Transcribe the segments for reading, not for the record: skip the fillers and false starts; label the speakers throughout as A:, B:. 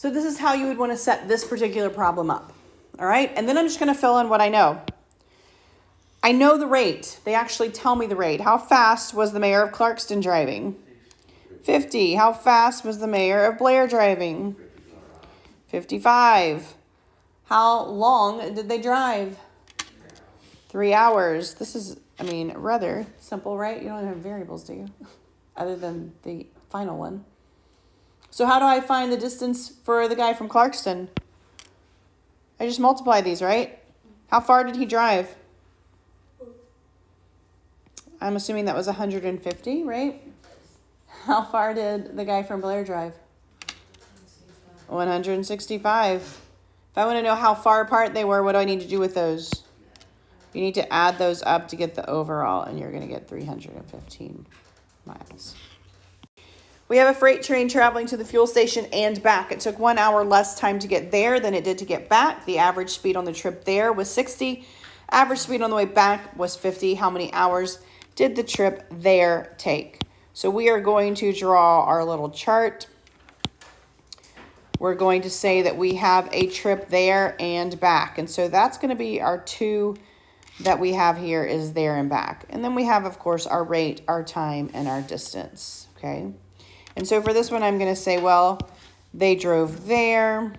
A: So this is how you would want to set this particular problem up. All right, and then I'm just going to fill in what I know. I know the rate. They actually tell me the rate. How fast was the mayor of Clarkston driving? 50. How fast was the mayor of Blair driving? 55. How long did they drive? 3 hours. This is, rather simple, right? You don't have variables, do you? Other than the final one. So how do I find the distance for the guy from Clarkston? I just multiply these, right? How far did he drive? I'm assuming that was 150, right? How far did the guy from Blair drive? 165. If I want to know how far apart they were, what do I need to do with those? You need to add those up to get the overall, and you're going to get 315 miles. We have a freight train traveling to the fuel station and back. It took 1 hour less time to get there than it did to get back. The average speed on the trip there was 60. Average speed on the way back was 50. How many hours did the trip there take? So we are going to draw our little chart. We're going to say that we have a trip there and back. And so that's going to be our 2 that we have here is there and back. And then we have, of course, our rate, our time, and our distance. Okay. And so for this one, I'm going to say, well, they drove there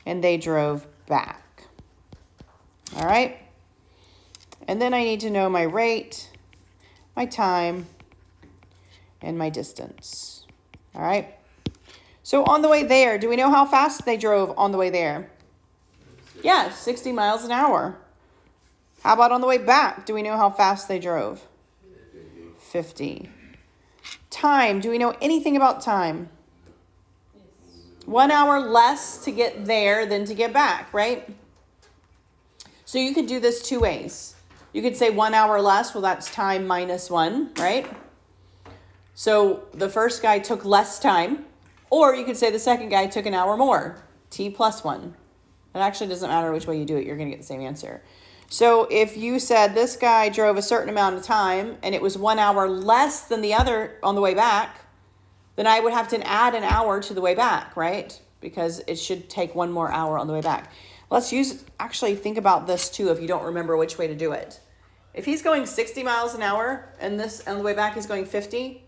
A: and they drove back. All right. And then I need to know my rate, my time, and my distance. All right. So on the way there, do we know how fast they drove on the way there? Yeah, 60 miles an hour. How about on the way back? Do we know how fast they drove? 50. Time. Do we know anything about time? 1 hour less to get there than to get back, right? So you could do this 2 ways. You could say 1 hour less. Well, that's time minus 1, right? So the first guy took less time. Or you could say the second guy took an hour more. T plus 1. It actually doesn't matter which way you do it. You're going to get the same answer. So if you said this guy drove a certain amount of time and it was 1 hour less than the other on the way back, then I would have to add an hour to the way back, right? Because it should take 1 more hour on the way back. Actually think about this too if you don't remember which way to do it. If he's going 60 miles an hour and this on the way back is going 50,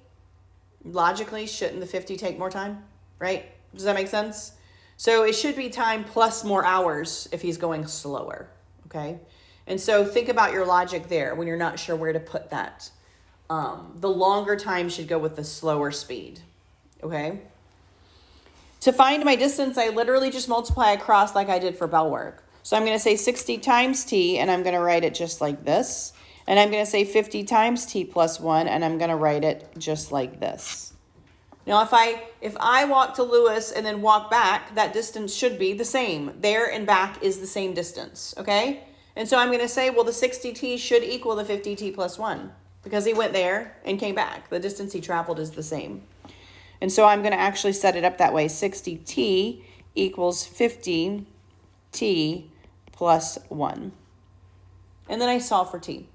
A: logically, shouldn't the 50 take more time, right? Does that make sense? So it should be time plus more hours if he's going slower, okay? And so think about your logic there when you're not sure where to put that. The longer time should go with the slower speed, okay? To find my distance, I literally just multiply across like I did for bell work. So I'm going to say 60 times t, and I'm going to write it just like this. And I'm going to say 50 times t plus 1, and I'm going to write it just like this. Now, if I walk to Lewis and then walk back, that distance should be the same. There and back is the same distance, okay? And so I'm going to say, well, the 60t should equal the 50t plus 1 because he went there and came back. The distance he traveled is the same. And so I'm going to actually set it up that way. 60t equals 50t plus 1. And then I solve for t,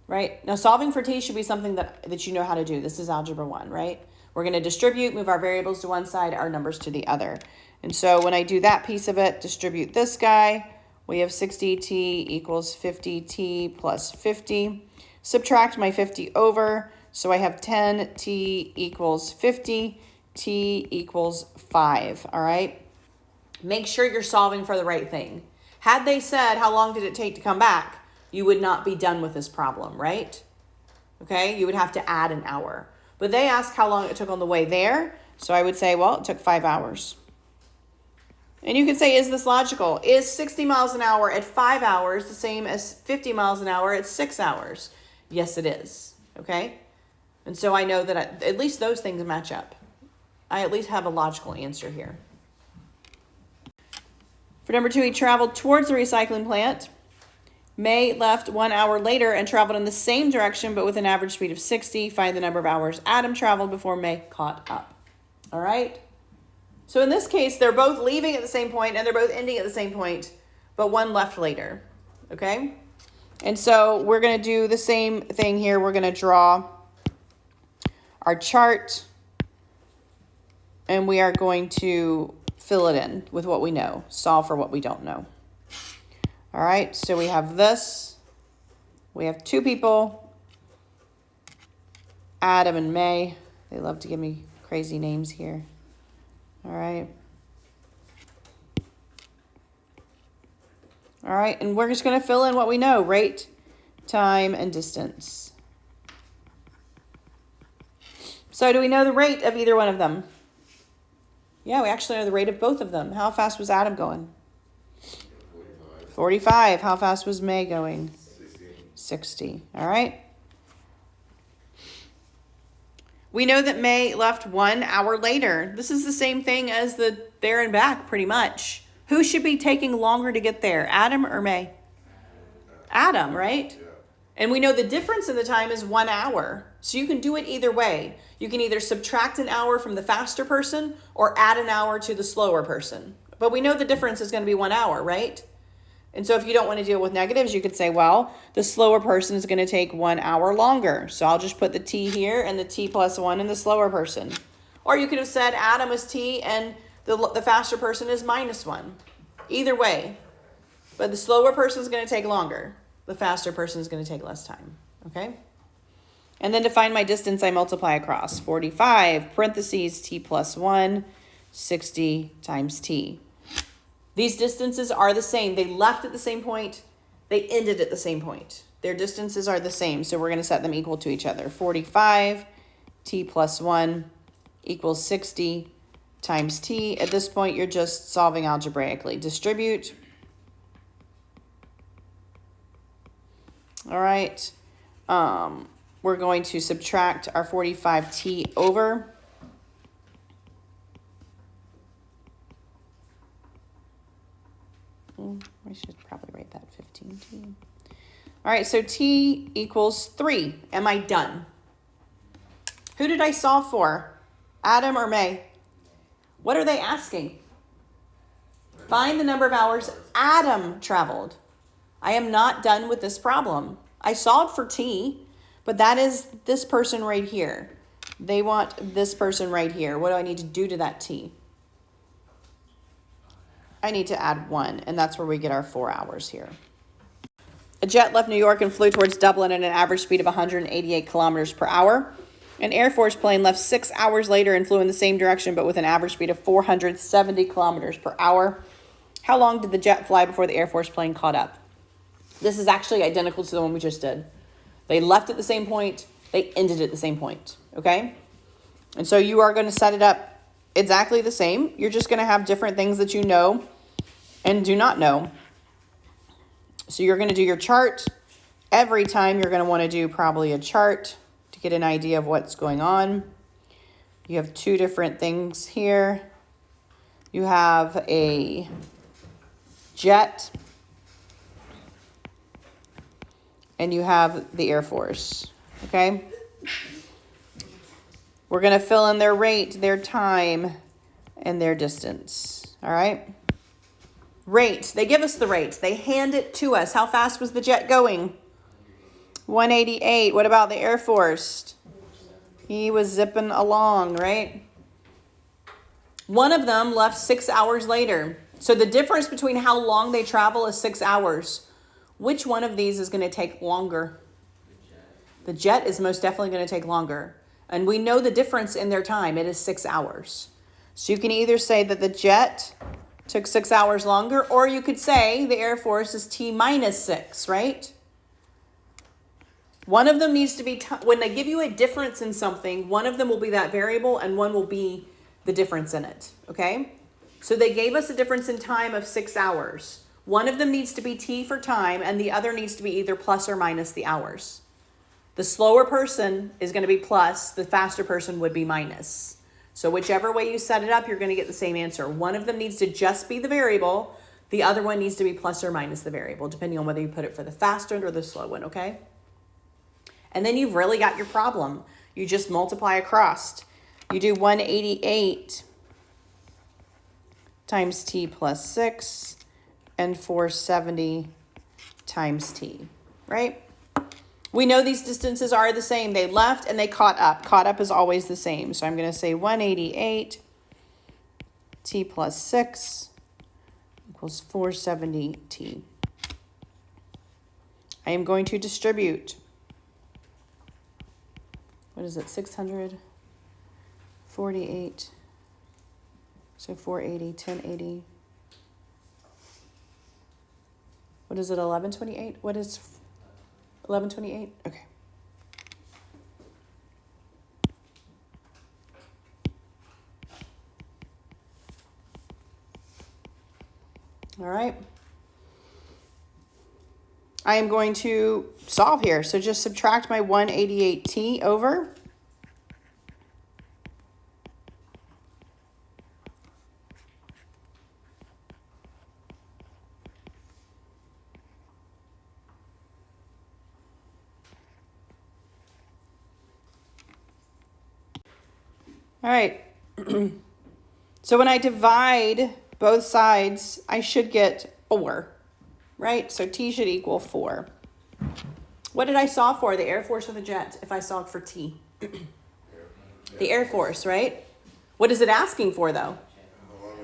A: right? Now, solving for t should be something that you know how to do. This is Algebra 1, right? We're going to distribute, move our variables to one side, our numbers to the other. And so when I do that piece of it, distribute this guy, we have 60t equals 50t plus 50. Subtract my 50 over, so I have 10t equals 50, t equals 5, all right? Make sure you're solving for the right thing. Had they said, how long did it take to come back, you would not be done with this problem, right? Okay, you would have to add an hour. But they asked how long it took on the way there, so I would say, well, it took 5 hours. And you could say, is this logical? Is 60 miles an hour at 5 hours the same as 50 miles an hour at 6 hours? Yes, it is, okay? And so I know that at least those things match up. I at least have a logical answer here. For number 2, he traveled towards the recycling plant. May left 1 hour later and traveled in the same direction, but with an average speed of 60. Find the number of hours Adam traveled before May caught up. All right? So in this case, they're both leaving at the same point and they're both ending at the same point, but one left later. Okay? And so we're going to do the same thing here. We're going to draw our chart. And we are going to fill it in with what we know. Solve for what we don't know. All right, so we have this. We have two people, Adam and May. They love to give me crazy names here. All right. All right, and we're just going to fill in what we know, rate, time, and distance. So do we know the rate of either one of them? Yeah, we actually know the rate of both of them. How fast was Adam going? 45. How fast was May going? 60. All right. We know that May left 1 hour later. This is the same thing as the there and back, pretty much. Who should be taking longer to get there, Adam or May? Adam, right? Yeah. And we know the difference in the time is 1 hour. So you can do it either way. You can either subtract an hour from the faster person or add an hour to the slower person. But we know the difference is going to be 1 hour, right? And so if you don't want to deal with negatives, you could say, well, the slower person is going to take 1 hour longer. So I'll just put the t here and the t plus 1 in the slower person. Or you could have said Adam is t and the faster person is minus 1. Either way. But the slower person is going to take longer. The faster person is going to take less time. Okay? And then to find my distance, I multiply across. 45, parentheses, t plus 1, 60 times t. These distances are the same. They left at the same point. They ended at the same point. Their distances are the same, so we're going to set them equal to each other. 45, t plus 1 equals 60 times t. At this point, you're just solving algebraically. Distribute. All right. We're going to subtract our 45t over. I should probably write that 15t. All right, so t equals 3. Am I done? Who did I solve for? Adam or May? What are they asking? Find the number of hours Adam traveled. I am not done with this problem. I solved for t, but that is this person right here. They want this person right here. What do I need to do to that t? I need to add 1, and that's where we get our 4 hours here. A jet left New York and flew towards Dublin at an average speed of 188 kilometers per hour. An Air Force plane left 6 hours later and flew in the same direction, but with an average speed of 470 kilometers per hour. How long did the jet fly before the Air Force plane caught up? This is actually identical to the one we just did. They left at the same point. They ended at the same point, okay? And so you are going to set it up exactly the same. You're just going to have different things that you know and do not know. So you're going to do your chart. Every time you're going to want to do probably a chart to get an idea of what's going on. You have two different things here. You have a jet and you have the Air Force, okay? We're going to fill in their rate, their time, and their distance, all right? Rate. They give us the rate. They hand it to us. How fast was the jet going? 188. What about the Air Force? He was zipping along, right? One of them left 6 hours later. So the difference between how long they travel is 6 hours. Which one of these is going to take longer? The jet is most definitely going to take longer. And we know the difference in their time. It is 6 hours. So you can either say that the jet took 6 hours longer, or you could say the Air Force is T minus 6, right? One of them needs to be, when they give you a difference in something, one of them will be that variable and one will be the difference in it, okay? So they gave us a difference in time of 6 hours. One of them needs to be T for time and the other needs to be either plus or minus the hours. The slower person is going to be plus, the faster person would be minus. So whichever way you set it up, you're going to get the same answer. One of them needs to just be the variable. The other one needs to be plus or minus the variable, depending on whether you put it for the fast one or the slow one, okay? And then you've really got your problem. You just multiply across. You do 188 times t plus 6 and 470 times t, right? We know these distances are the same. They left and they caught up. Caught up is always the same. So I'm going to say 188 t plus 6 equals 470t. I am going to distribute, what is it, 648, so 480, 1080. What is it, 1128? What is 1128? Okay. All right. I am going to solve here. So just subtract my 188t over. All right. So when I divide both sides, I should get 4, right? So t should equal 4. What did I solve for, the Air Force or the jet, if I solved for t? The Air Force, right? What is it asking for, though?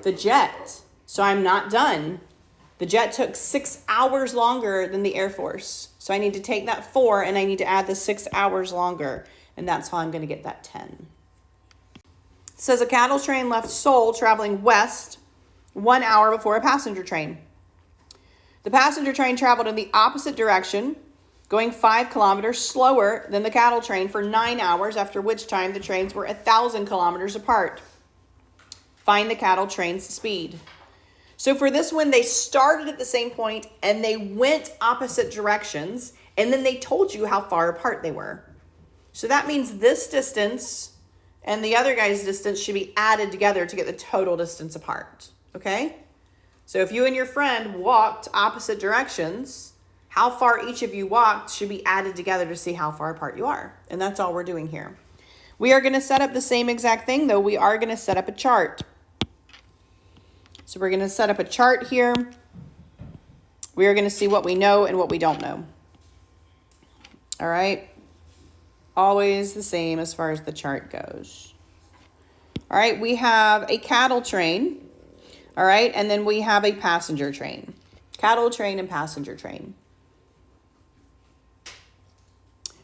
A: The jet. So I'm not done. The jet took 6 hours longer than the Air Force. So I need to take that 4 and I need to add the 6 hours longer. And that's how I'm going to get that 10. It says a cattle train left Seoul traveling west 1 hour before a passenger train. The passenger train traveled in the opposite direction, going 5 kilometers slower than the cattle train for 9 hours, after which time the trains were 1,000 kilometers apart. Find the cattle train's speed. So for this one, they started at the same point and they went opposite directions, and then they told you how far apart they were. So that means this distance and the other guy's distance should be added together to get the total distance apart. Okay? So if you and your friend walked opposite directions, how far each of you walked should be added together to see how far apart you are. And that's all we're doing here. We are going to set up the same exact thing, though. We are going to set up a chart. So we're going to set up a chart here. We are going to see what we know and what we don't know. All right? Always the same as far as the chart goes. All right, we have a cattle train. All right, and then we have a passenger train. Cattle train and passenger train.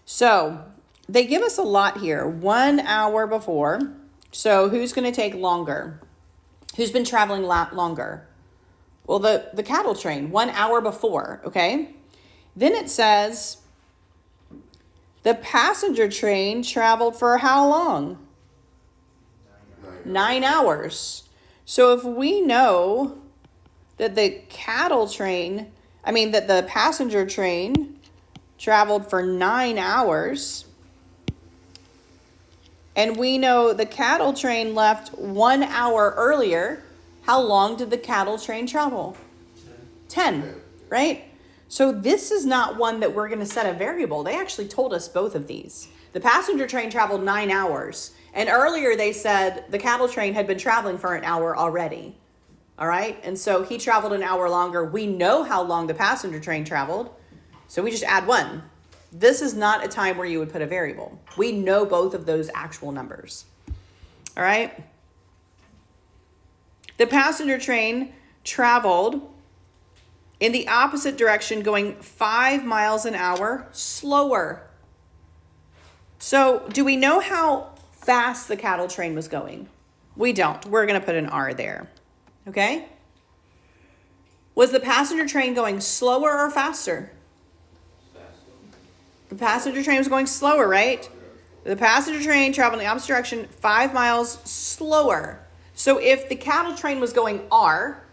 A: So they give us a lot here. 1 hour before. So who's going to take longer? Who's been traveling longer? Well, the cattle train, 1 hour before, okay? Then it says the passenger train traveled for how long? 9 hours. So if we know that the passenger train traveled for 9 hours, and we know the cattle train left 1 hour earlier, how long did the cattle train travel? 10, right? So this is not one that we're going to set a variable. They actually told us both of these. The passenger train traveled 9 hours. And earlier they said the cattle train had been traveling for an hour already. All right? And so he traveled an hour longer. We know how long the passenger train traveled. So we just add 1. This is not a time where you would put a variable. We know both of those actual numbers. All right? The passenger train traveled in the opposite direction, going 5 miles an hour slower. So do we know how fast the cattle train was going? We don't. We're going to put an R there. Okay? Was the passenger train going slower or faster? The passenger train was going slower, right? The passenger train traveled in the opposite direction 5 miles slower. So if the cattle train was going R,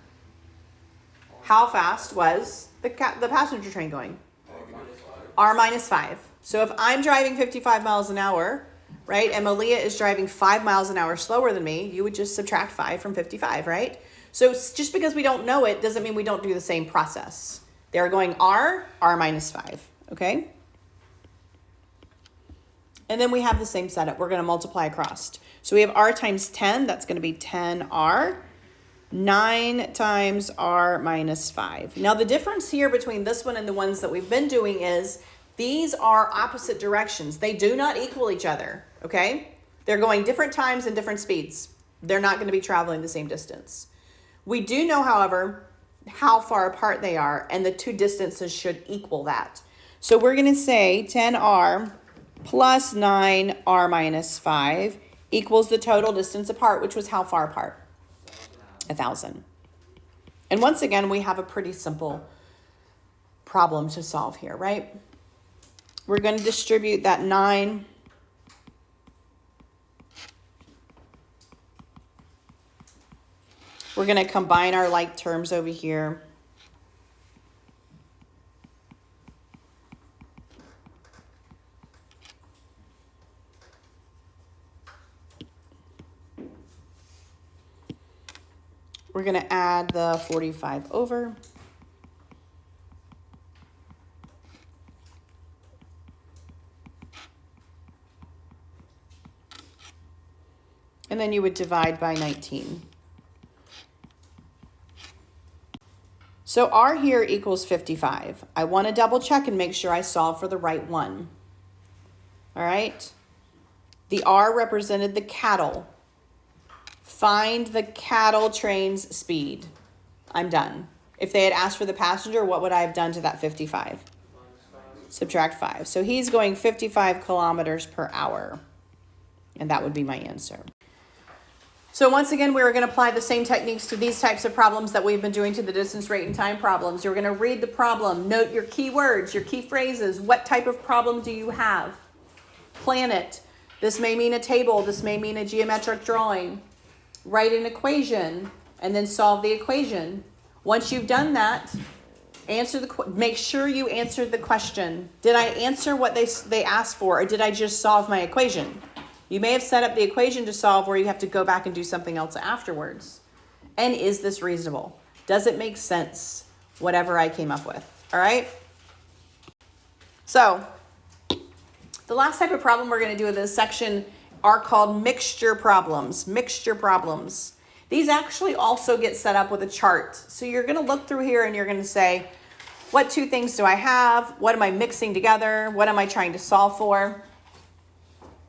A: how fast was the passenger train going? R minus 5. So if I'm driving 55 miles an hour, right, and Malia is driving 5 miles an hour slower than me, you would just subtract 5 from 55, right? So just because we don't know it doesn't mean we don't do the same process. They're going R minus 5, okay? And then we have the same setup. We're going to multiply across. So we have R times 10. That's going to be 10R. 9 times R minus 5. Now the difference here between this one and the ones that we've been doing is these are opposite directions. They do not equal each other, okay? They're going different times and different speeds. They're not going to be traveling the same distance. We do know, however, how far apart they are, and the two distances should equal that. So we're going to say 10r plus 9r minus 5 equals the total distance apart, which was how far apart? 1,000. And once again, we have a pretty simple problem to solve here, right? We're going to distribute that 9. We're going to combine our like terms over here. We're going to add the 45 over. And then you would divide by 19. So R here equals 55. I want to double check and make sure I solve for the right one. All right. The R represented the cattle. Find the cattle train's speed. I'm done. If they had asked for the passenger, what would I have done to that 55? Subtract 5. So he's going 55 kilometers per hour. And that would be my answer. So once again, we're going to apply the same techniques to these types of problems that we've been doing to the distance, rate, and time problems. You're going to read the problem, note your key words, your key phrases. What type of problem do you have? Plan it. This may mean a table. This may mean a geometric drawing. Write an equation and then solve the equation. Once you've done that, make sure you answered the question. Did I answer what they asked for, or did I just solve my equation? You may have set up the equation to solve where you have to go back and do something else afterwards. And is this reasonable? Does it make sense? Whatever I came up with. All right? So, the last type of problem we're going to do in this section are called mixture problems. Mixture problems. These actually also get set up with a chart. So you're going to look through here and you're going to say, what two things do I have? What am I mixing together? What am I trying to solve for?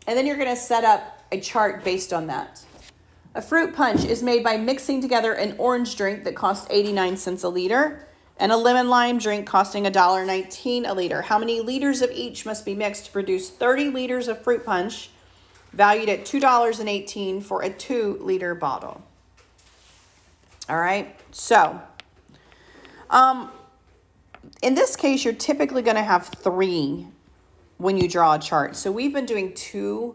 A: And then you're going to set up a chart based on that. A fruit punch is made by mixing together an orange drink that costs 89 cents a liter and a lemon lime drink costing $1.19 a liter. How many liters of each must be mixed to produce 30 liters of fruit punch valued at $2.18 for a 2-liter bottle? All right. So, in this case, you're typically going to have 3 when you draw a chart. So we've been doing 2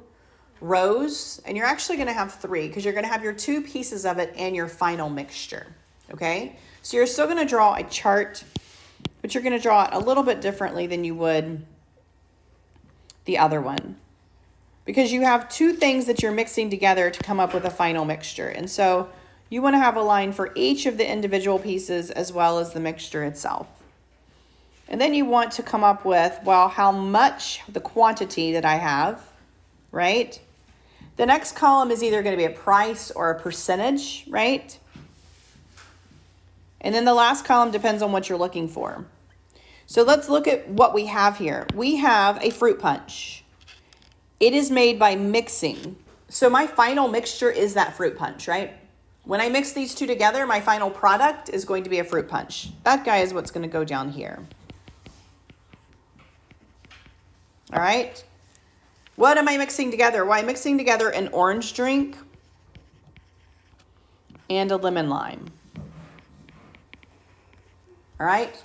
A: rows, and you're actually going to have 3 because you're going to have your 2 pieces of it and your final mixture. Okay. So you're still going to draw a chart, but you're going to draw it a little bit differently than you would the other one, because you have 2 things that you're mixing together to come up with a final mixture. And so you want to have a line for each of the individual pieces as well as the mixture itself. And then you want to come up with, well, how much, the quantity that I have, right? The next column is either going to be a price or a percentage, right? And then the last column depends on what you're looking for. So let's look at what we have here. We have a fruit punch. It is made by mixing. So my final mixture is that fruit punch, right? When I mix these 2 together, my final product is going to be a fruit punch. That guy is what's going to go down here. All right. What am I mixing together? Well, I'm mixing together an orange drink and a lemon lime. All right.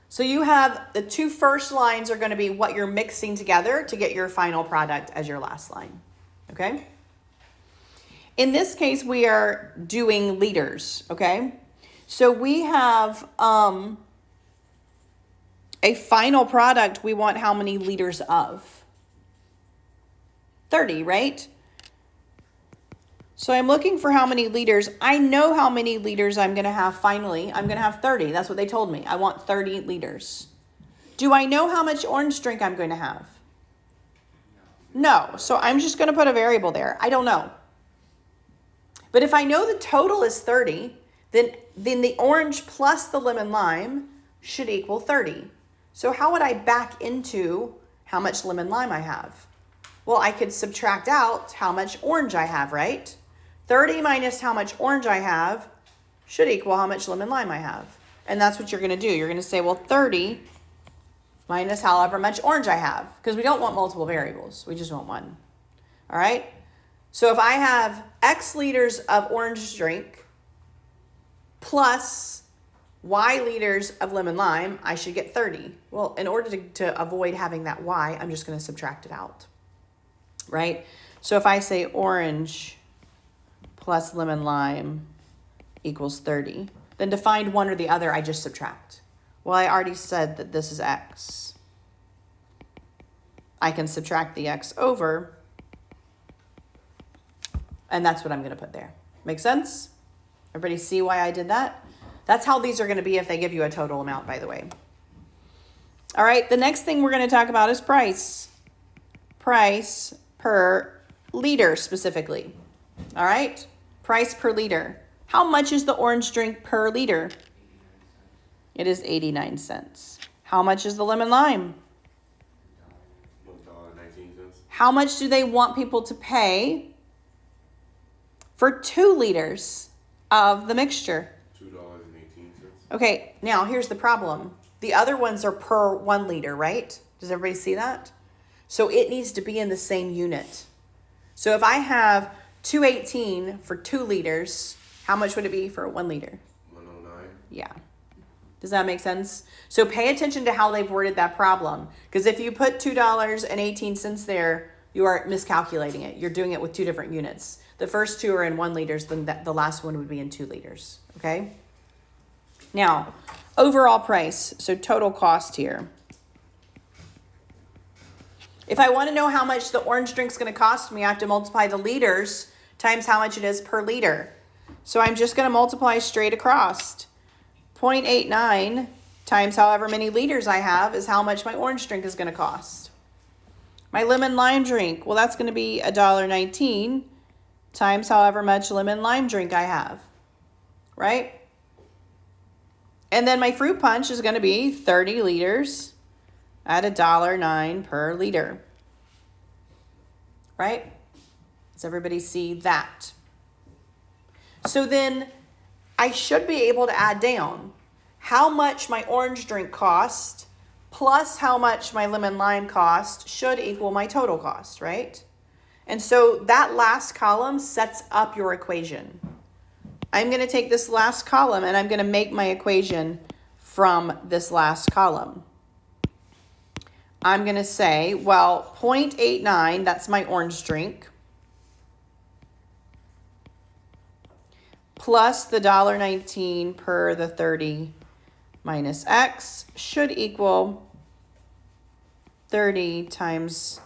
A: So you have the 2 first lines are going to be what you're mixing together to get your final product as your last line. Okay. In this case, we are doing liters. Okay. So we have, a final product, we want how many liters of? 30, right? So I'm looking for how many liters. I know how many liters I'm going to have finally. I'm going to have 30. That's what they told me. I want 30 liters. Do I know how much orange drink I'm going to have? No. So I'm just going to put a variable there. I don't know. But if I know the total is 30, then the orange plus the lemon lime should equal 30. So how would I back into how much lemon lime I have? Well, I could subtract out how much orange I have, right? 30 minus how much orange I have should equal how much lemon lime I have. And that's what you're going to do. You're going to say, well, 30 minus however much orange I have. Because we don't want multiple variables. We just want one. All right? So if I have X liters of orange drink plus Y liters of lemon lime, I should get 30. Well, in order to avoid having that Y, I'm just going to subtract it out. Right? So if I say orange plus lemon lime equals 30, then to find one or the other, I just subtract. Well, I already said that this is X. I can subtract the X over, and that's what I'm going to put there. Make sense? Everybody see why I did that? That's how these are going to be if they give you a total amount, by the way. All right, the next thing we're going to talk about is price. Price per liter specifically. All right, price per liter. How much is the orange drink per liter? It is 89 cents. How much is the lemon lime?
B: $1.19.
A: How much do they want people to pay for 2 liters of the mixture?
B: $2.18.
A: Okay, now here's the problem. The other ones are per 1 liter, right? Does everybody see that? So it needs to be in the same unit. So if I have 218 for 2 liters, how much would it be for 1 liter?
B: 109.
A: Yeah. Does that make sense? So pay attention to how they've worded that problem. Because if you put $2.18 there, you are miscalculating it. You're doing it with 2 different units. The first 2 are in 1 liters, then the last one would be in 2 liters. Okay? Now, overall price. So total cost here. If I want to know how much the orange drink's going to cost me, I have to multiply the liters times how much it is per liter. So I'm just going to multiply straight across. 0.89 times however many liters I have is how much my orange drink is going to cost. My lemon lime drink, well, that's going to be $1.19 times however much lemon lime drink I have, right? And then my fruit punch is going to be 30 liters at $1.09 per liter, right? Does everybody see that? So then I should be able to add down how much my orange drink cost plus how much my lemon lime cost should equal my total cost, right? And so that last column sets up your equation. I'm going to take this last column and I'm going to make my equation from this last column. I'm going to say, well, 0.89, that's my orange drink, plus the $1.19 per the 30 minus X should equal 30 times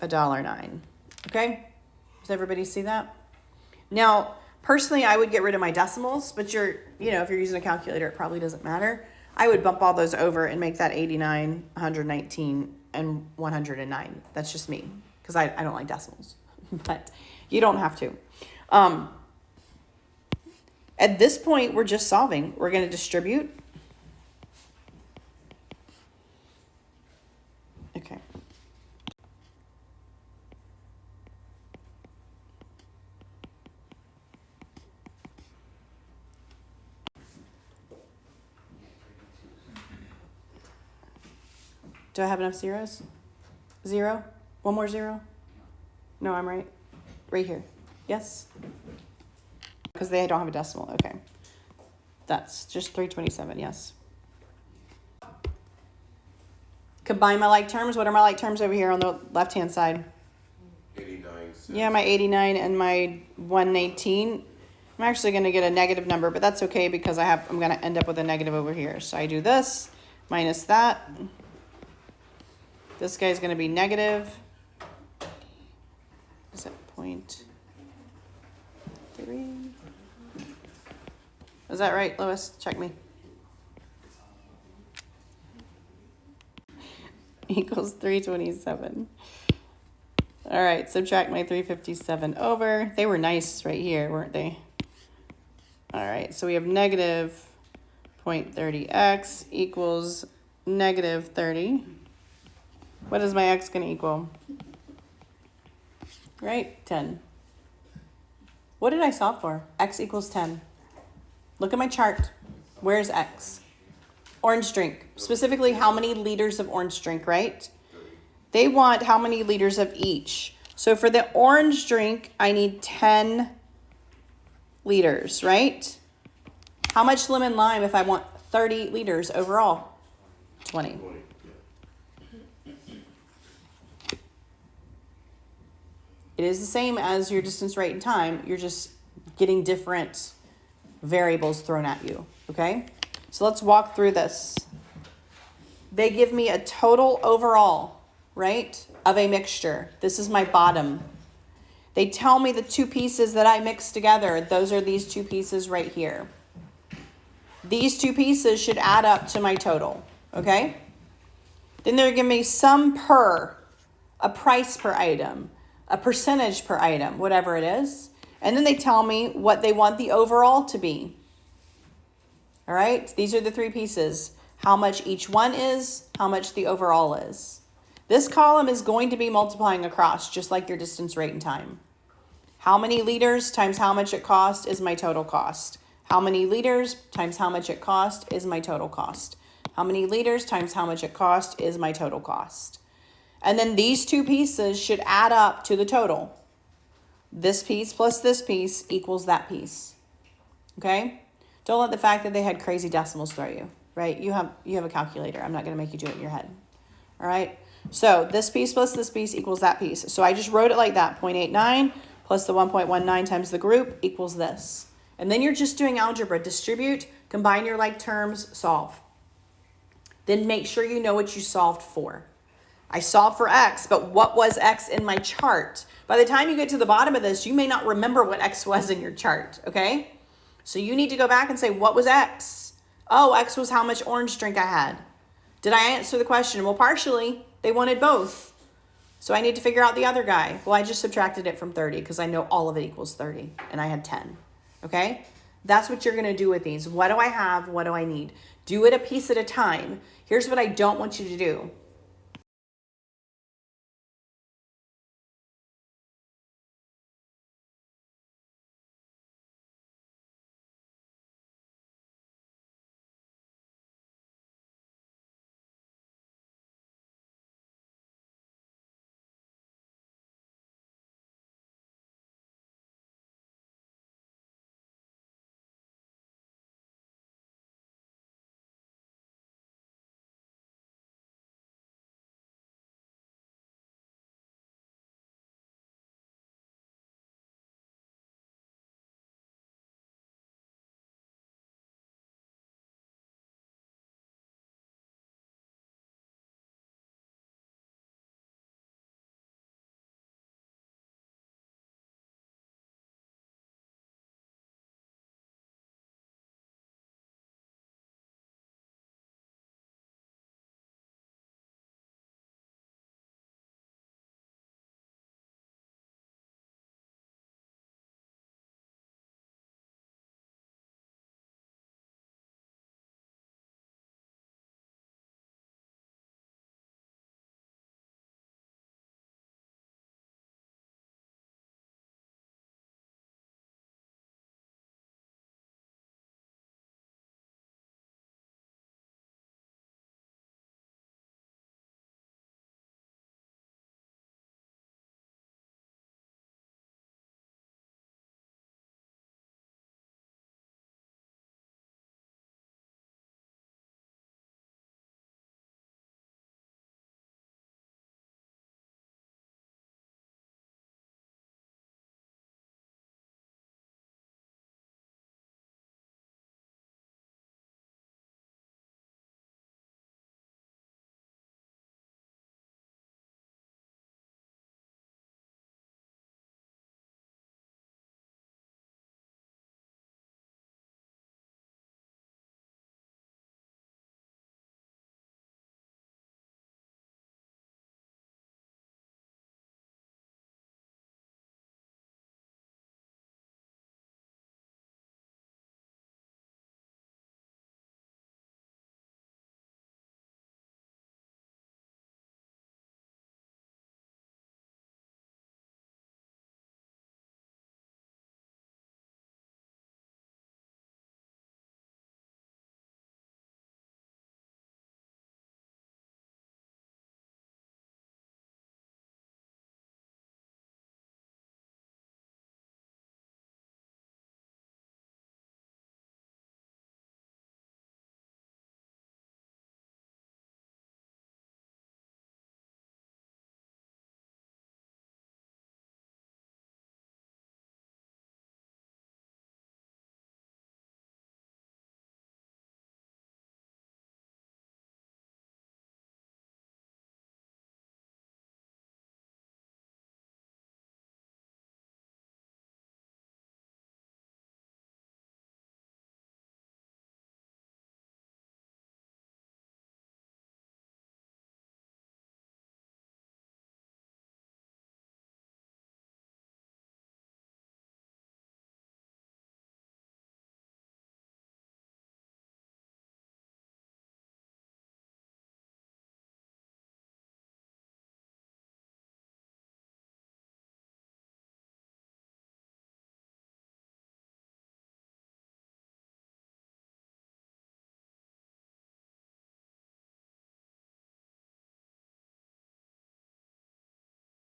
A: $1.09. Okay? Does everybody see that? Now, personally, I would get rid of my decimals, but if you're using a calculator, it probably doesn't matter. I would bump all those over and make that 89, 119, and 109. That's just me, because I don't like decimals, but you don't have to. At this point, we're just solving. We're going to distribute. Okay. Do I have enough zeros? 0? One more 0? No, I'm right. Right here. Yes? Because they don't have a decimal. Okay. That's just 327, yes. Combine my like terms. What are my like terms over here on the left-hand side?
B: 89 cents.
A: Yeah, my 89 and my 118. I'm actually going to get a negative number, but that's okay because I'm going to end up with a negative over here. So I do this minus that. This guy's going to be negative. Is it 0.3? Is that right, Lois? Check me. Equals 327. All right, subtract my 357 over. They were nice right here, weren't they? All right, so we have negative 0.30x equals negative 30. What is my x going to equal? Right? 10. What did I solve for? X equals 10. Look at my chart. Where's X? Orange drink. Specifically, how many liters of orange drink, right?
B: 30.
A: They want how many liters of each. So for the orange drink, I need 10 liters, right? How much lemon lime if I want 30 liters overall? 20.
B: 20. Yeah.
A: It is the same as your distance, rate, and time. You're just getting different variables thrown at you, okay? So let's walk through this. They give me a total overall, right, of a mixture. This is my bottom. They tell me the two pieces that I mixed together. Those are these two pieces right here. These two pieces should add up to my total, okay? Then they're giving me sum per, a price per item, a percentage per item, whatever it is. And then they tell me what they want the overall to be. All right, these are the three pieces. How much each one is, how much the overall is. This column is going to be multiplying across, just like your distance, rate, and time. How many liters times how much it cost is my total cost. How many liters times how much it cost is my total cost. How many liters times how much it cost is my total cost. And then these two pieces should add up to the total. This piece plus this piece equals that piece. Okay? Don't let the fact that they had crazy decimals throw you, right? You have a calculator. I'm not going to make you do it in your head. All right? So this piece plus this piece equals that piece. So I just wrote it like that. 0.89 plus the 1.19 times the group equals this. And then you're just doing algebra. Distribute, combine your like terms, solve. Then make sure you know what you solved for. I solved for X, but what was X in my chart? By the time you get to the bottom of this, you may not remember what X was in your chart, okay? So you need to go back and say, what was X? Oh, X was how much orange drink I had. Did I answer the question? Well, partially. They wanted both. So I need to figure out the other guy. Well, I just subtracted it from 30 because I know all of it equals 30, and I had 10, okay? That's what you're going to do with these. What do I have? What do I need? Do it a piece at a time. Here's what I don't want you to do.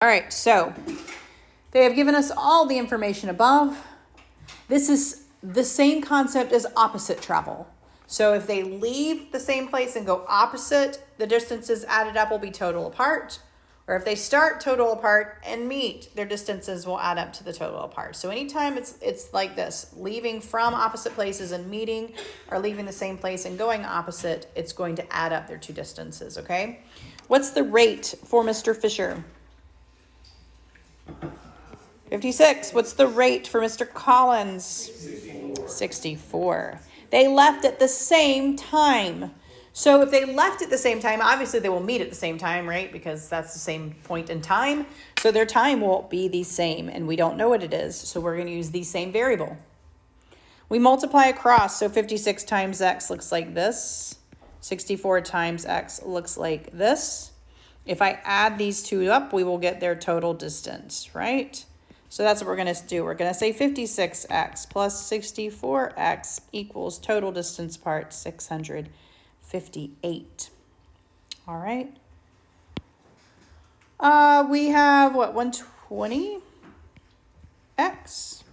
A: All right, so they have given us all the information above. This is the same concept as opposite travel. So if they leave the same place and go opposite, the distances added up will be total apart. Or if they start total apart and meet, their distances will add up to the total apart. So anytime it's like this, leaving from opposite places and meeting, or leaving the same place and going opposite, it's going to add up their two distances, okay? What's the rate for Mr. Fisher? 56. What's the rate for Mr. Collins? 64. They left at the same time. So if they left at the same time, obviously they will meet at the same time, right? Because that's the same point in time. So their time will be the same, and we don't know what it is. So we're going to use the same variable. We multiply across. So 56 times x looks like this. 64 times x looks like this. If I add these two up, we will get their total distance, right? So that's what we're going to do. We're going to say 56x plus 64x equals total distance apart 658. All right. We have what, 120x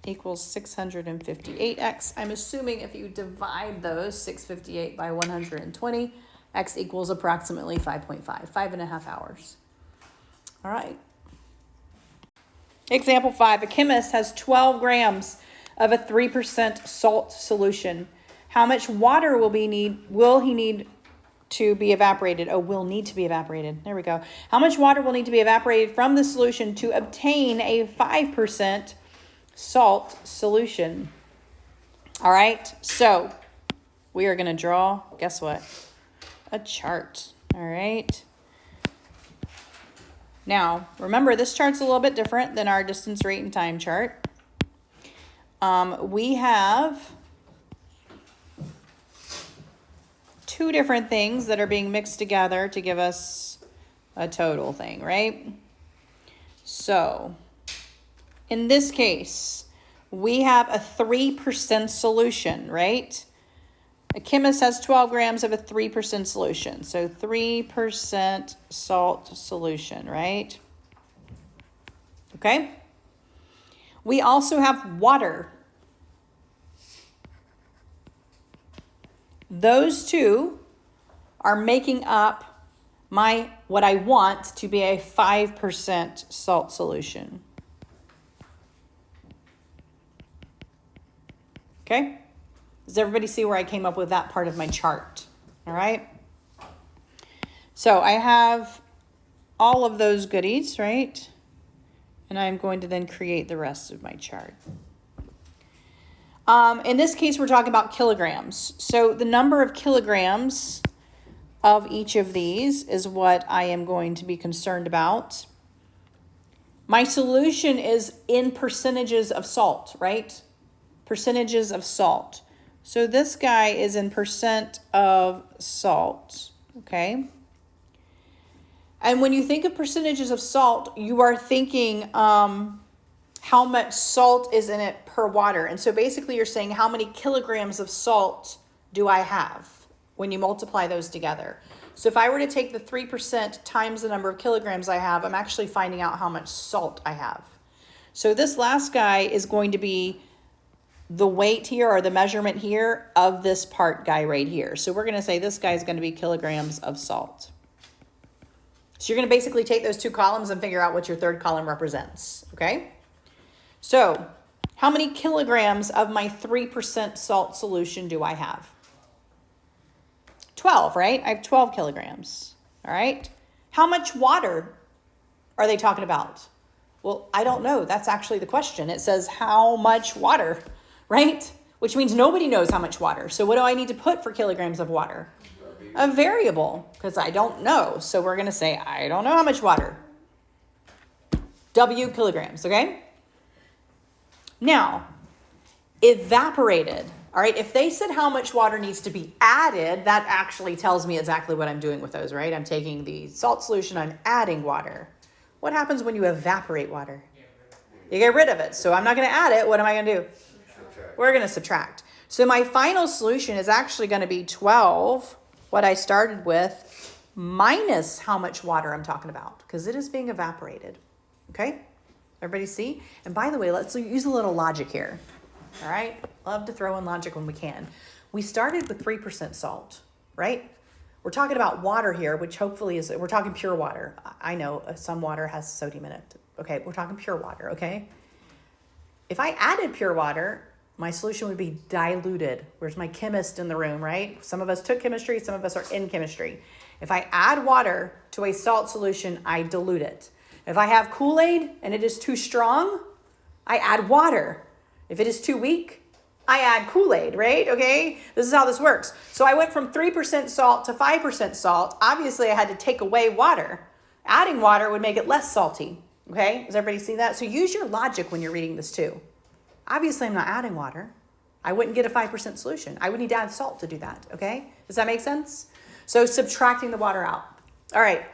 A: equals 658x. I'm assuming if you divide those 658 by 120, x equals approximately 5.5, 5.5 hours. All right. Example 5, a chemist has 12 grams of a 3% salt solution. How much water will he need to be evaporated? Oh, will need to be evaporated. There we go. How much water will need to be evaporated from the solution to obtain a 5% salt solution? All right, so we are going to draw, guess what? A chart. All right. Now, remember, this chart's a little bit different than our distance, rate, and time chart. We have two different things that are being mixed together to give us a total thing, right? So, in this case, we have a 3% solution, right? A chemist has 12 grams of a 3% solution. So 3% salt solution, right? Okay. We also have water. Those two are making up what I want to be a 5% salt solution. Okay. Does everybody see where I came up with that part of my chart? All right. So I have all of those goodies, right? And I'm going to then create the rest of my chart. In this case, we're talking about kilograms. So the number of kilograms of each of these is what I am going to be concerned about. My solution is in percentages of salt, right? Percentages of salt. So this guy is in percent of salt, okay? And when you think of percentages of salt, you are thinking how much salt is in it per water. And so basically you're saying how many kilograms of salt do I have when you multiply those together. So if I were to take the 3% times the number of kilograms I have, I'm actually finding out how much salt I have. So this last guy is going to be the weight here or the measurement here of this part guy right here. So we're going to say this guy is going to be kilograms of salt. So you're going to basically take those two columns and figure out what your third column represents, okay? So how many kilograms of my 3% salt solution do I have? 12, right? I have 12 kilograms, all right? How much water are they talking about? Well, I don't know. That's actually the question. It says how much water, right? Which means nobody knows how much water. So what do I need to put for kilograms of water? A variable, because I don't know. So we're going to say, I don't know how much water. W kilograms, okay? Now, evaporated. All right, if they said how much water needs to be added, that actually tells me exactly what I'm doing with those, right? I'm taking the salt solution, I'm adding water. What happens when you evaporate water? You get rid of it. So I'm not going to add it. What am I going to do? We're going to subtract. So my final solution is actually going to be 12, what I started with, minus how much water I'm talking about, because it is being evaporated. Okay? Everybody see? And by the way, let's use a little logic here. All right? Love to throw in logic when we can. We started with 3% salt, right? We're talking about water here, which hopefully is, we're talking pure water. I know some water has sodium in it. Okay, we're talking pure water, okay? If I added pure water, my solution would be diluted. Where's my chemist in the room, right? Some of us took chemistry, some of us are in chemistry. If I add water to a salt solution, I dilute it. If I have Kool-Aid and it is too strong, I add water. If it is too weak, I add Kool-Aid, right? Okay, this is how this works. So I went from 3% salt to 5% salt. Obviously, I had to take away water. Adding water would make it less salty, okay? Does everybody see that? So use your logic when you're reading this too. Obviously, I'm not adding water. I wouldn't get a 5% solution. I would need to add salt to do that, okay? Does that make sense? So subtracting the water out. All right,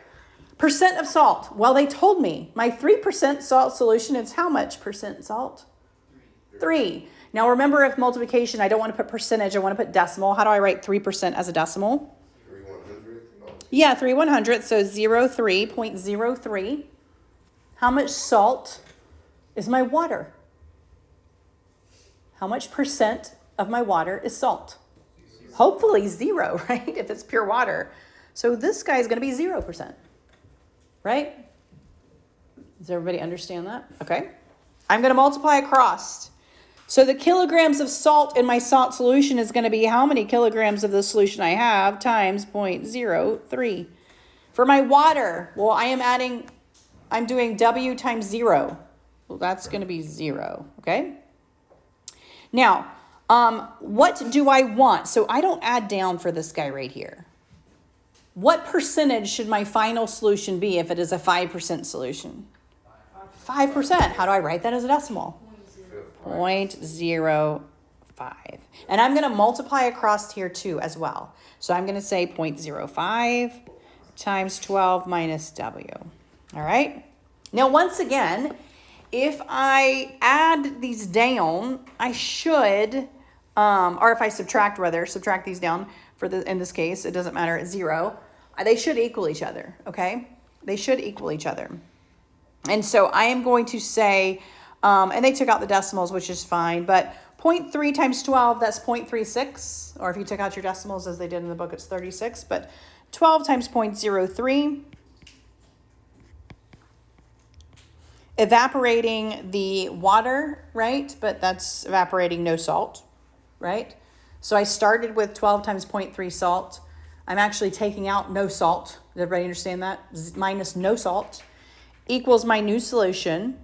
A: percent of salt. Well, they told me my 3% salt solution is how much percent salt? 3. Now remember, if multiplication, I don't want to put percentage, I want to put decimal. How do I write 3% as a decimal?
B: 3/100.
A: Yeah, 3/100, so 0.03. How much salt is my water? How much percent of my water is salt? Hopefully 0, right? If it's pure water. So this guy is going to be 0%, right? Does everybody understand that? Okay. I'm going to multiply across. So the kilograms of salt in my salt solution is going to be how many kilograms of the solution I have times 0.03. For my water, well, I'm doing W times 0. Well, that's going to be 0, okay? Now, what do I want? So I don't add down for this guy right here. What percentage should my final solution be if it is a 5% solution? 5%. How do I write that as a decimal? 0.05. And I'm going to multiply across here too as well. So I'm going to say 0.05 times 12 minus W. All right. Now, once again, if I add these down, I should, or if I subtract these down in this case, it doesn't matter, it's 0. They should equal each other, okay? They should equal each other. And so I am going to say, and they took out the decimals, which is fine, but 0.3 times 12, that's 0.36. Or if you took out your decimals as they did in the book, it's 36. But 12 times 0.03. Evaporating the water, right? But that's evaporating no salt, right? So I started with 12 times 0.3 salt. I'm actually taking out no salt. Does everybody understand that? Minus no salt equals my new solution.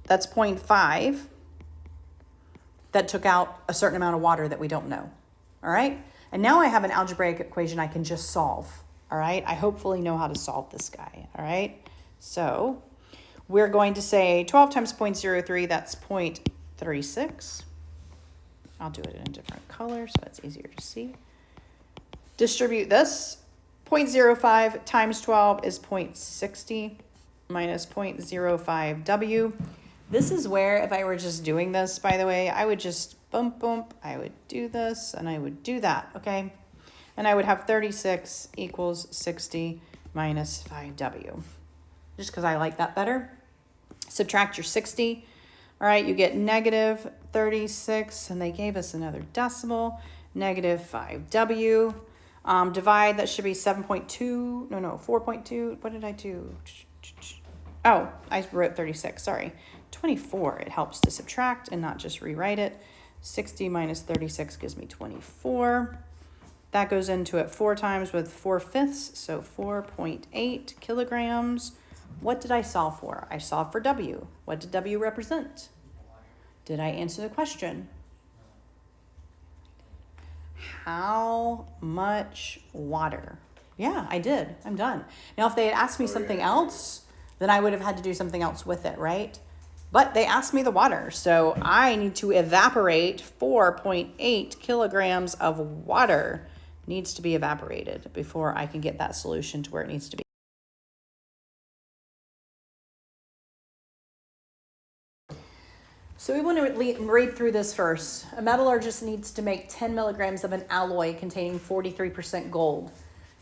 A: That's 0.5. That took out a certain amount of water that we don't know. All right? And now I have an algebraic equation I can just solve. All right? I hopefully know how to solve this guy. All right? So we're going to say 12 times 0.03, that's 0.36. I'll do it in a different color so it's easier to see. Distribute this. 0.05 times 12 is 0.60 minus 0.05 W. This is where, if I were just doing this, by the way, I would just I would do this and I would do that, okay? And I would have 36 equals 60 minus 5W. Just because I like that better. Subtract your 60. All right, you get negative 36, and they gave us another decimal, negative 5W. Divide, that should be 7.2, 4.2. What did I do? Oh, I wrote 36, sorry. 24, it helps to subtract and not just rewrite it. 60 minus 36 gives me 24. That goes into it 4 times with 4/5, so 4.8 kilograms. What did I solve for? I solved for W. What did W represent? Did I answer the question? How much water? Yeah, I did. I'm done. Now, if they had asked me something else, then I would have had to do something else with it, right? But they asked me the water, so I need to evaporate 4.8 kilograms of water. Needs to be evaporated before I can get that solution to where it needs to be. So we want to read through this first. A metallurgist needs to make 10 milligrams of an alloy containing 43% gold.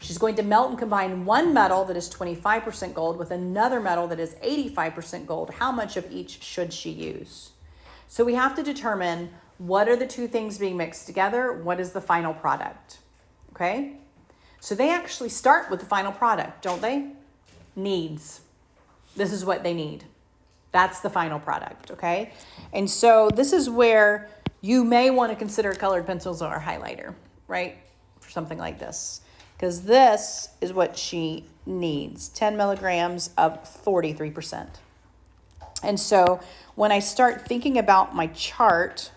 A: She's going to melt and combine one metal that is 25% gold with another metal that is 85% gold. How much of each should she use? So we have to determine what are the two things being mixed together? What is the final product? Okay? So they actually start with the final product, don't they? Needs. This is what they need. That's the final product, okay? And so this is where you may want to consider colored pencils or a highlighter, right? For something like this. Because this is what she needs. 10 milligrams of 43%. And so when I start thinking about my chart,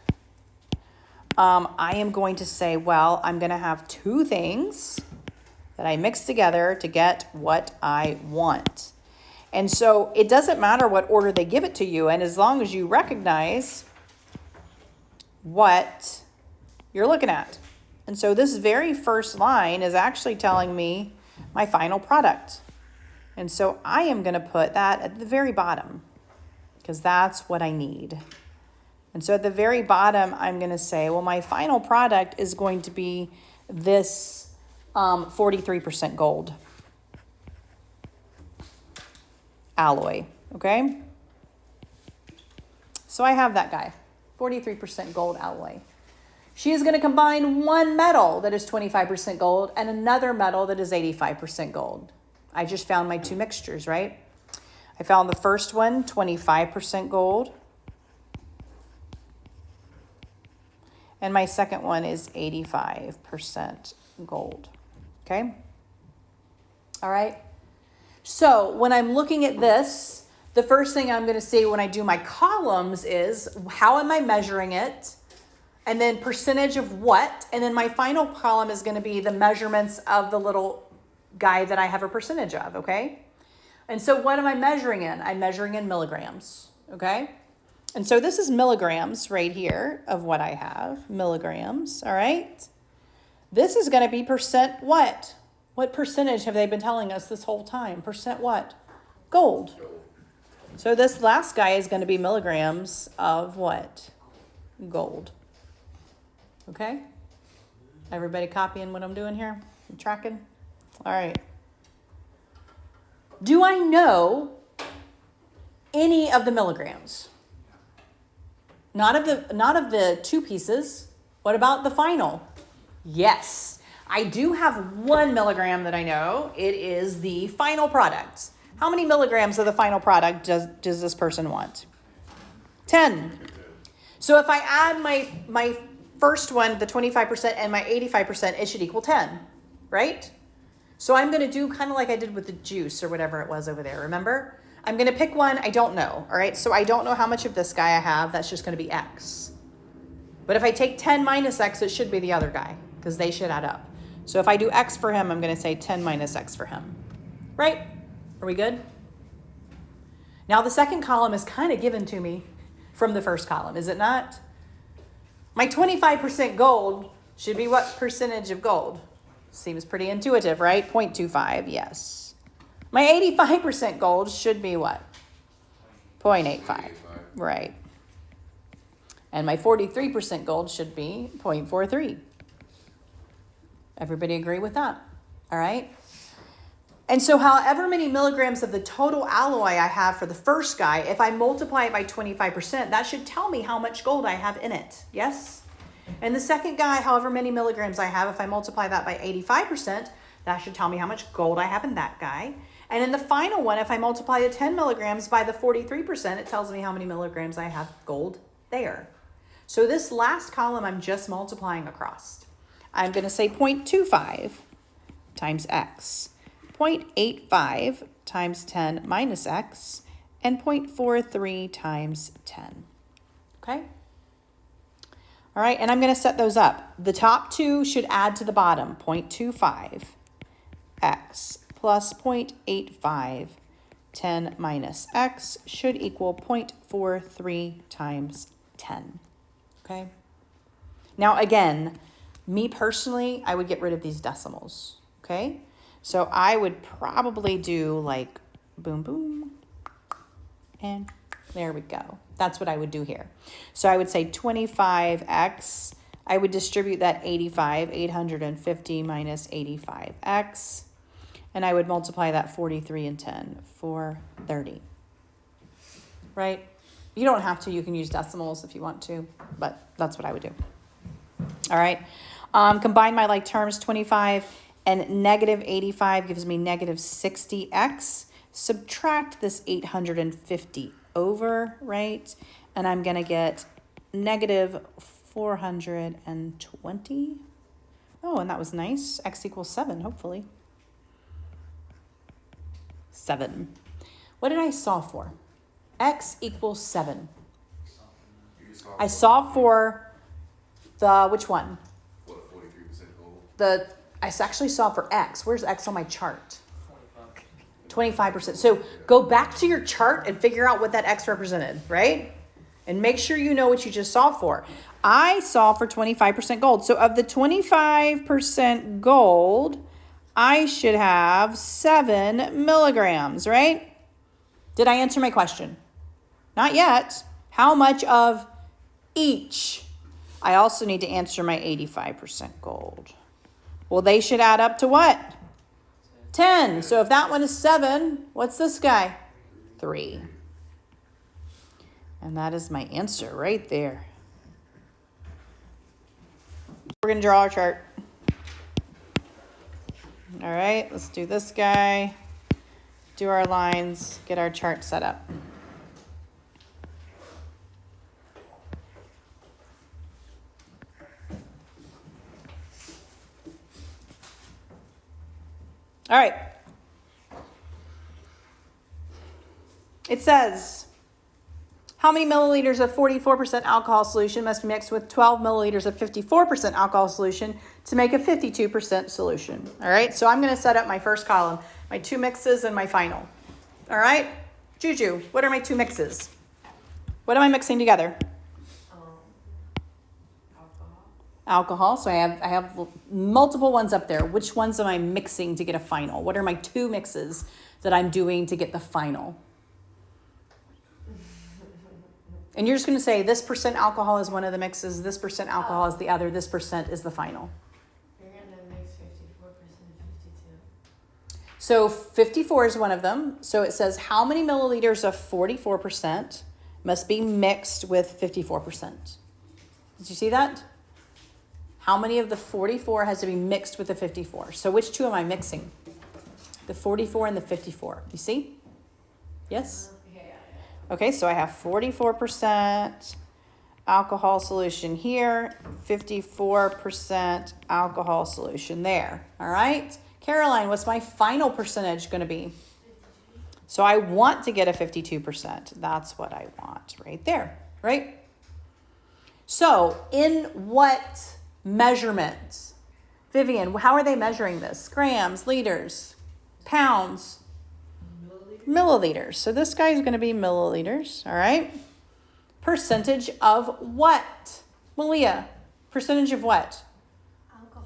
A: I am going to say, well, I'm going to have two things that I mix together to get what I want. And so it doesn't matter what order they give it to you. And as long as you recognize what you're looking at. And so this very first line is actually telling me my final product. And so I am going to put that at the very bottom because that's what I need. And so at the very bottom, I'm going to say, well, my final product is going to be this 43% gold alloy, okay? So I have that guy, 43% gold alloy. She is going to combine one metal that is 25% gold and another metal that is 85% gold. I just found my two mixtures, right? I found the first one, 25% gold. And my second one is 85% gold. Okay? All right? So when I'm looking at this, the first thing I'm going to see when I do my columns is how am I measuring it? And then percentage of what? And then my final column is going to be the measurements of the little guy that I have a percentage of, okay? And so what am I measuring in? I'm measuring in milligrams, okay? And so this is milligrams right here of what I have, milligrams, all right? This is going to be percent what? What percentage have they been telling us this whole time? Percent what? Gold. So this last guy is going to be milligrams of what? Gold. Okay? Everybody copying what I'm doing here? You tracking? All right. Do I know any of the milligrams? Not of the two pieces. What about the final? Yes. I do have 1 milligram that I know. It is the final product. How many milligrams of the final product does this person want? 10. So if I add my first one, the 25% and my 85%, it should equal 10, right? So I'm going to do kind of like I did with the juice or whatever it was over there, remember? I'm going to pick one I don't know, all right? So I don't know how much of this guy I have. That's just going to be X. But if I take 10 minus X, it should be the other guy because they should add up. So if I do X for him, I'm going to say 10 minus X for him, right? Are we good? Now the second column is kind of given to me from the first column, is it not? My 25% gold should be what percentage of gold? Seems pretty intuitive, right? 0.25, yes. My 85% gold should be what? 0.85, right. And my 43% gold should be 0.43. Everybody agree with that? All right. And so however many milligrams of the total alloy I have for the first guy, if I multiply it by 25%, that should tell me how much gold I have in it. Yes? And the second guy, however many milligrams I have, if I multiply that by 85%, that should tell me how much gold I have in that guy. And in the final one, if I multiply the 10 milligrams by the 43%, it tells me how many milligrams I have gold there. So this last column, I'm just multiplying across. I'm going to say 0.25 times X, 0.85 times 10 minus X, and 0.43 times 10. Okay? All right, and I'm going to set those up. The top two should add to the bottom, 0.25 X plus 0.85, 10 minus X should equal 0.43 times 10. Okay? Now again, me personally, I would get rid of these decimals. Okay? So I would probably do like boom, boom, and there we go. That's what I would do here. So I would say 25X I would distribute that 850 minus 85x, and I would multiply that 43 and 10, 430. Right? You don't have to. You can use decimals if you want to, but that's what I would do. All right. Combine my like terms, 25 and negative 85 gives me negative 60x. Subtract this 850 over, right? And I'm going to get negative 420. Oh, and that was nice. X equals 7, hopefully. 7. What did I solve for? X equals 7. I solved for the, which one?
B: What, 43% gold?
A: I actually solved for X. Where's X on my chart? 25%. So go back to your chart and figure out what that X represented, right? And make sure you know what you just solved for. I solved for 25% gold. So of the 25% gold, I should have 7 milligrams, right? Did I answer my question? Not yet. How much of each? I also need to answer my 85% gold. Well, they should add up to what? 10. So if that one is 7, what's this guy? 3. And that is my answer right there. We're going to draw our chart. All right, let's do this guy. Do our lines, get our chart set up. All right. It says, how many milliliters of 44% alcohol solution must be mixed with 12 milliliters of 54% alcohol solution to make a 52% solution? All right, so I'm going to set up my first column, my 2 mixes and my final. All right, Juju, what are my 2 mixes? What am I mixing together? Alcohol. So I have multiple ones up there. Which ones am I mixing to get a final? What are my 2 mixes that I'm doing to get the final? And you're just going to say this percent alcohol is one of the mixes, this percent alcohol is the other, this percent is the final.
C: You're going to mix 54% and 52.
A: So 54 is one of them. So it says how many milliliters of 44% must be mixed with 54%? Did you see that? How many of the 44 has to be mixed with the 54? So which 2 am I mixing? The 44 and the 54. You see? Yes?
C: Yeah.
A: Okay, so I have 44% alcohol solution here, 54% alcohol solution there. All right? Caroline, what's my final percentage going to be? 52. So I want to get a 52%. That's what I want right there, right? So in what measurements? Vivian, how are they measuring this? Grams, liters, pounds, milliliters. So this guy is going to be milliliters, all right? Percentage of what? Malia, percentage of what?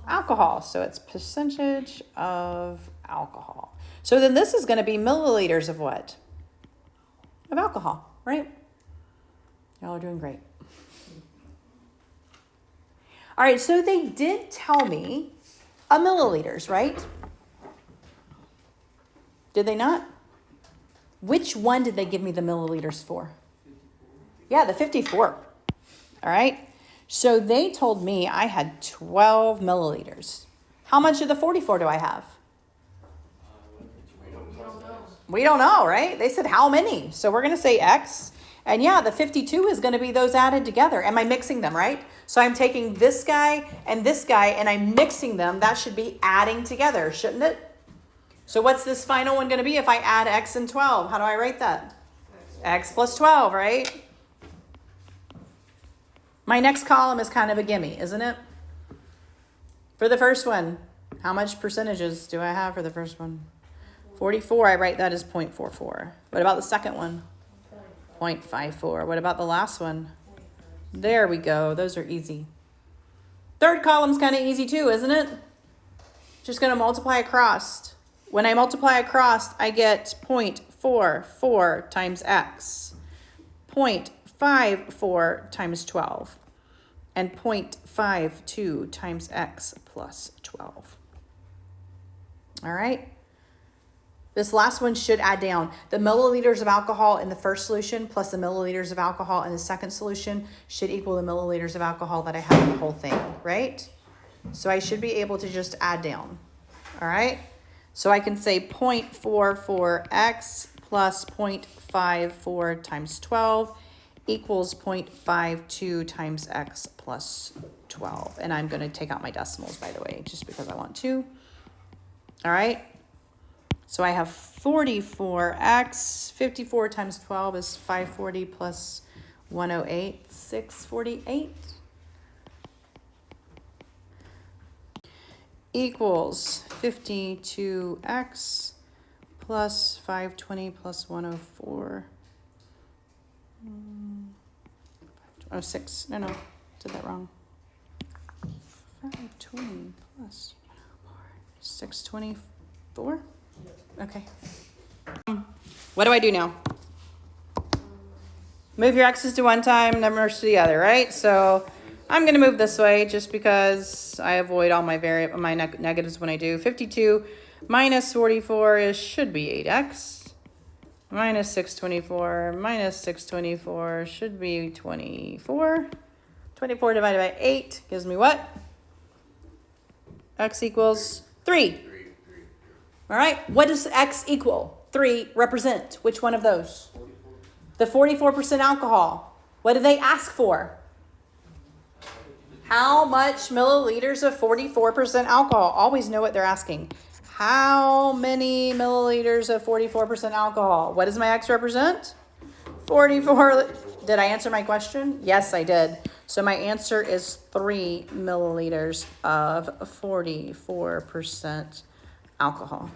A: Alcohol. So it's percentage of alcohol. So then this is going to be milliliters of what? Of alcohol, right? Y'all are doing great. All right, so they did tell me a milliliters, right? Did they not? Which one did they give me the milliliters for? 54. Yeah, the 54. All right. So they told me I had 12 milliliters. How much of the 44 do I have? We don't know, right? They said how many? So we're going to say X. And yeah, the 52 is going to be those added together. Am I mixing them, right? So I'm taking this guy and I'm mixing them. That should be adding together, shouldn't it? So what's this final one going to be if I add X and 12? How do I write that? X plus 12, right? My next column is kind of a gimme, isn't it? For the first one, how much percentages do I have for the first one? 44, I write that as 0.44. What about the second one? 0.54. What about the last one? There we go. Those are easy. Third column's kind of easy too, isn't it? Just going to multiply across. When I multiply across, I get 0.44 times X. 0.54 times 12. and 0.52 times x plus 12. All right. This last one should add down. The milliliters of alcohol in the first solution plus the milliliters of alcohol in the second solution should equal the milliliters of alcohol that I have in the whole thing, right? So I should be able to just add down. All right. So I can say 0.44x plus 0.54 times 12 equals 0.52 times x plus 12. And I'm going to take out my decimals, by the way, just because I want to. All right. So I have 44x, 54 times 12 is 540 plus 108, 648. Equals 52x plus 520 plus 104. Oh, 6. No, did that wrong. 520 plus 624. Okay. What do I do now? Move your x's to one time, numbers to the other, right? So I'm going to move this way just because I avoid all my negatives when I do. 52 minus 44 should be 8x. Minus 624 should be 24. 24 divided by 8 gives me what? X equals 3. All right. What does x equal? 3 represent? Which one of those? 44. The 44% alcohol. What do they ask for? How much milliliters of 44% alcohol? Always know what they're asking. How many milliliters of 44% alcohol? What does my x represent? 44. Did I answer my question? Yes, I did. So my answer is 3 milliliters of 44% alcohol.